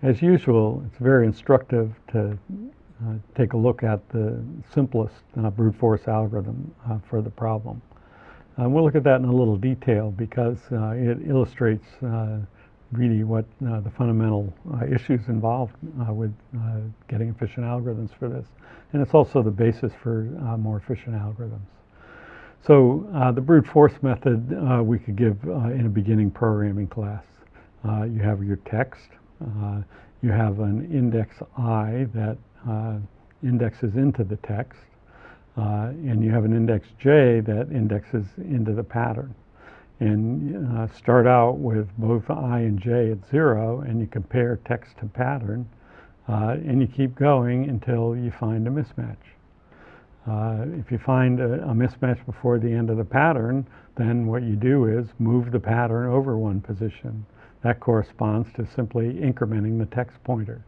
As usual, it's very instructive to take a look at the simplest brute force algorithm for the problem. We'll look at that in a little detail because it illustrates really what the fundamental issues involved with getting efficient algorithms for this. And it's also the basis for more efficient algorithms. So the brute force method we could give in a beginning programming class. You have your text. You have an index I that indexes into the text. And you have an index j that indexes into the pattern. And start out with both I and j at 0, and you compare text to pattern, and you keep going until you find a mismatch. If you find a mismatch before the end of the pattern, then what you do is move the pattern over one position. That corresponds to simply incrementing the text pointer.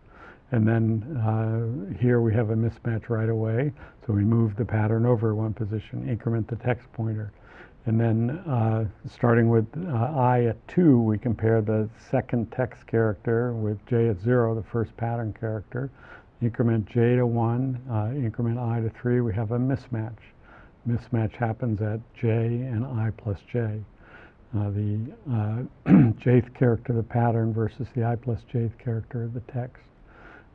And then here we have a mismatch right away, so we move the pattern over one position, increment the text pointer. And then starting with I at 2, we compare the second text character with j at 0, the first pattern character. Increment j to 1, increment I to 3, we have a mismatch. Mismatch happens at j and I plus j. The jth character of the pattern versus the I plus jth character of the text.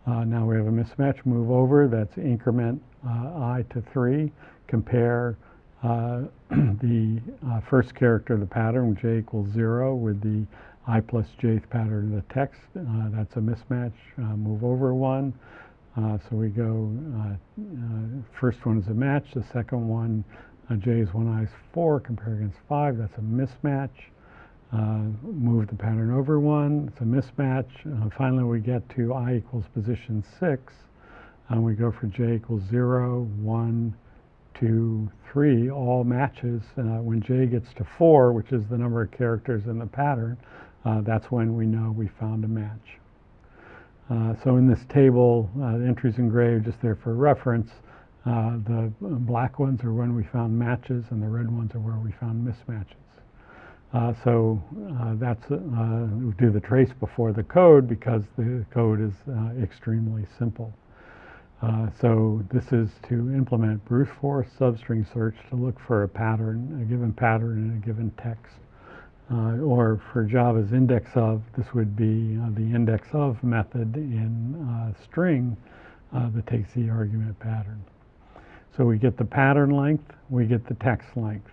Now we have a mismatch, move over, that's increment I to 3, compare the first character of the pattern, j equals 0, with the I plus jth pattern of the text. That's a mismatch, move over 1. So we go, first one is a match, the second one, j is 1, I is 4, compare against 5, that's a mismatch. Move the pattern over 1, it's a mismatch. Finally we get to I equals position 6, and we go for j equals 0, 1, 2, 3, all matches. When j gets to 4, which is the number of characters in the pattern, that's when we know we found a match. So in this table, the entries in gray are just there for reference. The black ones are when we found matches, and the red ones are where we found mismatches. So that's we do the trace before the code because the code is extremely simple. So this is to implement brute force substring search to look for a pattern, a given pattern in a given text. Or for Java's index of, this would be the index of method in string that takes the argument pattern. So we get the pattern length, we get the text length.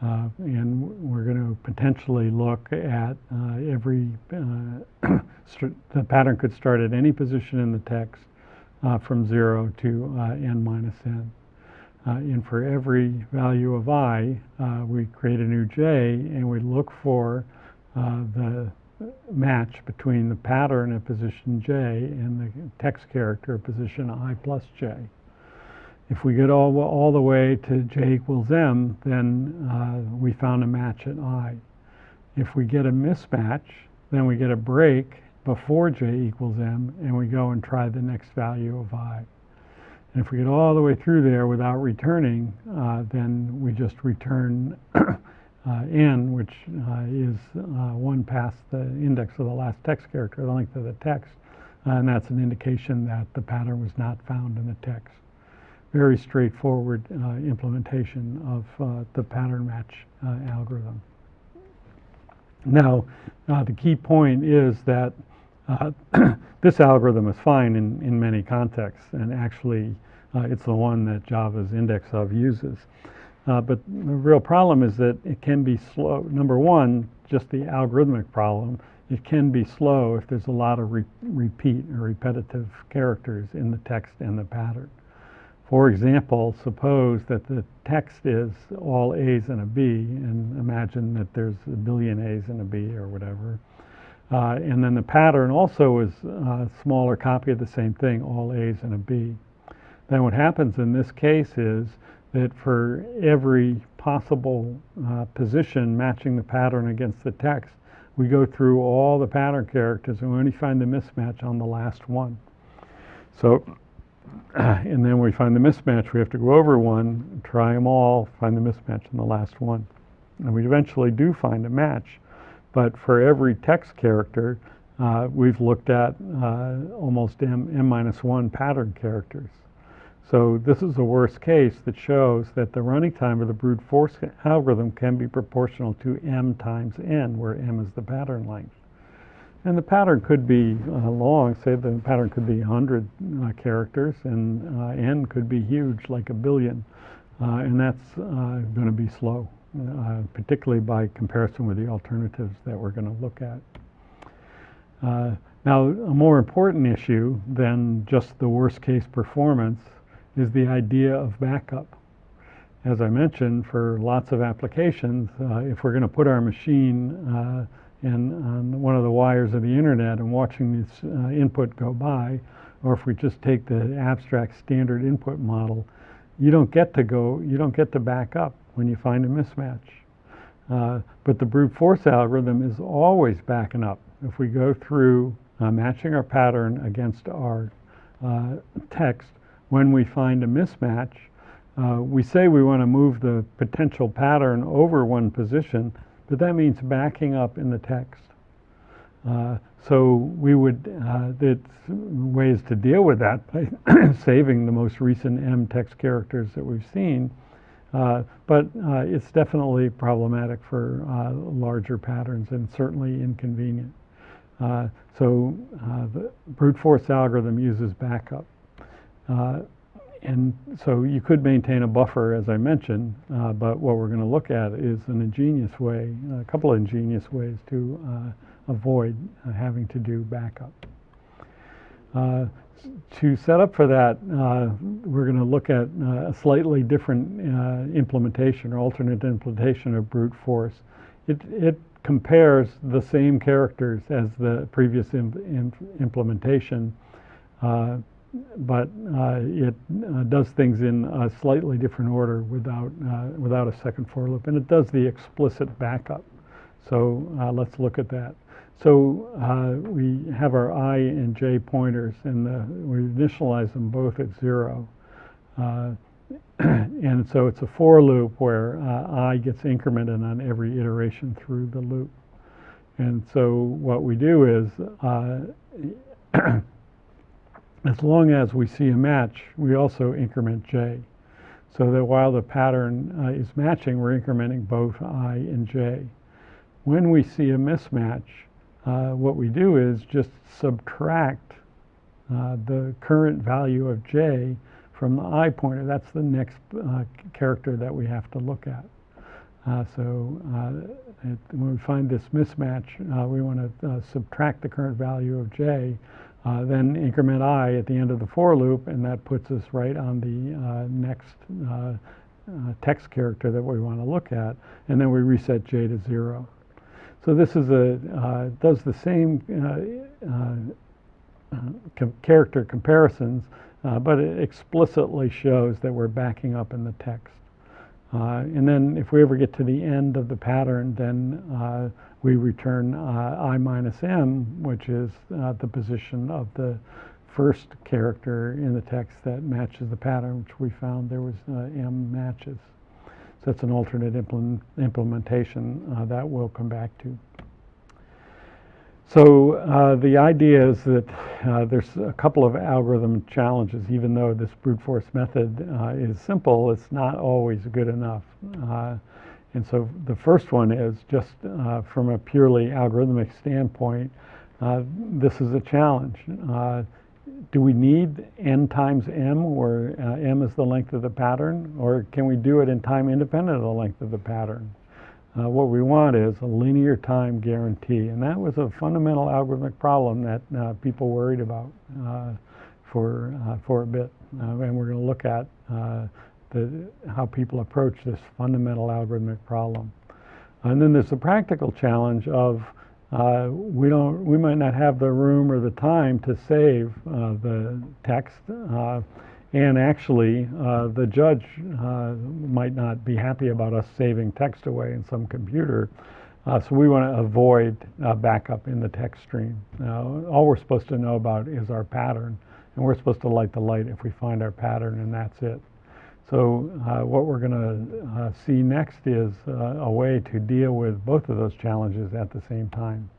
And we're going to potentially look at every, the pattern could start at any position in the text from 0 to n minus n. And for every value of I, we create a new j, and we look for the match between the pattern at position j and the text character at position I plus j. If we get all the way to j equals m, then we found a match at I. If we get a mismatch, then we get a break before j equals m, and we go and try the next value of I. And if we get all the way through there without returning, then we just return n, which is 1 past the index of the last text character, the length of the text, and that's an indication that the pattern was not found in the text. Very straightforward implementation of the pattern match algorithm. Now, the key point is that this algorithm is fine in many contexts, and actually it's the one that Java's index of uses. But the real problem is that it can be slow. Number one, just the algorithmic problem, it can be slow if there's a lot of repeat or repetitive characters in the text and the pattern. For example, suppose that the text is all A's and a B, and imagine that there's a billion A's and a B or whatever. And then the pattern also is a smaller copy of the same thing, all A's and a B. Then what happens in this case is that for every possible position matching the pattern against the text, we go through all the pattern characters and we only find the mismatch on the last one. So, and then we find the mismatch, we have to go over one, try them all, find the mismatch on the last one. And we eventually do find a match. But for every text character, we've looked at almost m-1 pattern characters. So this is the worst case that shows that the running time of the brute force algorithm can be proportional to m times n, where m is the pattern length. And the pattern could be long, say the pattern could be 100 characters, and n could be huge, like a billion, and that's going to be slow, particularly by comparison with the alternatives that we're going to look at. Now, a more important issue than just the worst case performance is the idea of backup. As I mentioned, for lots of applications, if we're going to put our machine on one of the wires of the internet and watching this input go by, or if we just take the abstract standard input model, you don't get to back up when you find a mismatch. But the brute force algorithm is always backing up. If we go through matching our pattern against our text, when we find a mismatch, we say we want to move the potential pattern over one position, but that means backing up in the text. So we would, there's ways to deal with that by saving the most recent m text characters that we've seen, but it's definitely problematic for larger patterns and certainly inconvenient. So the brute force algorithm uses backup. And so you could maintain a buffer, as I mentioned, but what we're going to look at is an ingenious way, a couple of ingenious ways to avoid having to do backup. To set up for that, we're going to look at a slightly different implementation or alternate implementation of brute force. It compares the same characters as the previous implementation, but it does things in a slightly different order without a second for loop, and it does the explicit backup. So let's look at that. So we have our I and j pointers, and we initialize them both at 0. And so it's a for loop where I gets incremented on every iteration through the loop. And so what we do is, as long as we see a match, we also increment j. So that while the pattern is matching, we're incrementing both I and j. When we see a mismatch, what we do is just subtract the current value of j from the I pointer. That's the next character that we have to look at. When we find this mismatch, we want to subtract the current value of j, then increment I at the end of the for loop, and that puts us right on the next text character that we want to look at, and then we reset j to 0. So this is does the same character comparisons, but it explicitly shows that we're backing up in the text. And then if we ever get to the end of the pattern, then we return I minus m, which is the position of the first character in the text that matches the pattern, which we found there was m matches. So that's an alternate implementation that we'll come back to. So the idea is that there's a couple of algorithm challenges. Even though this brute force method is simple, it's not always good enough. And so the first one is just from a purely algorithmic standpoint, this is a challenge. Do we need n times m, where m is the length of the pattern, or can we do it in time independent of the length of the pattern? What we want is a linear time guarantee, and that was a fundamental algorithmic problem that people worried about for a bit, and we're going to look at how people approach this fundamental algorithmic problem. And then there's the practical challenge of we might not have the room or the time to save the text, and actually the judge might not be happy about us saving text away in some computer, so we want to avoid backup in the text stream. All we're supposed to know about is our pattern, and we're supposed to light the light if we find our pattern, and that's it. So what we're going to see next is a way to deal with both of those challenges at the same time.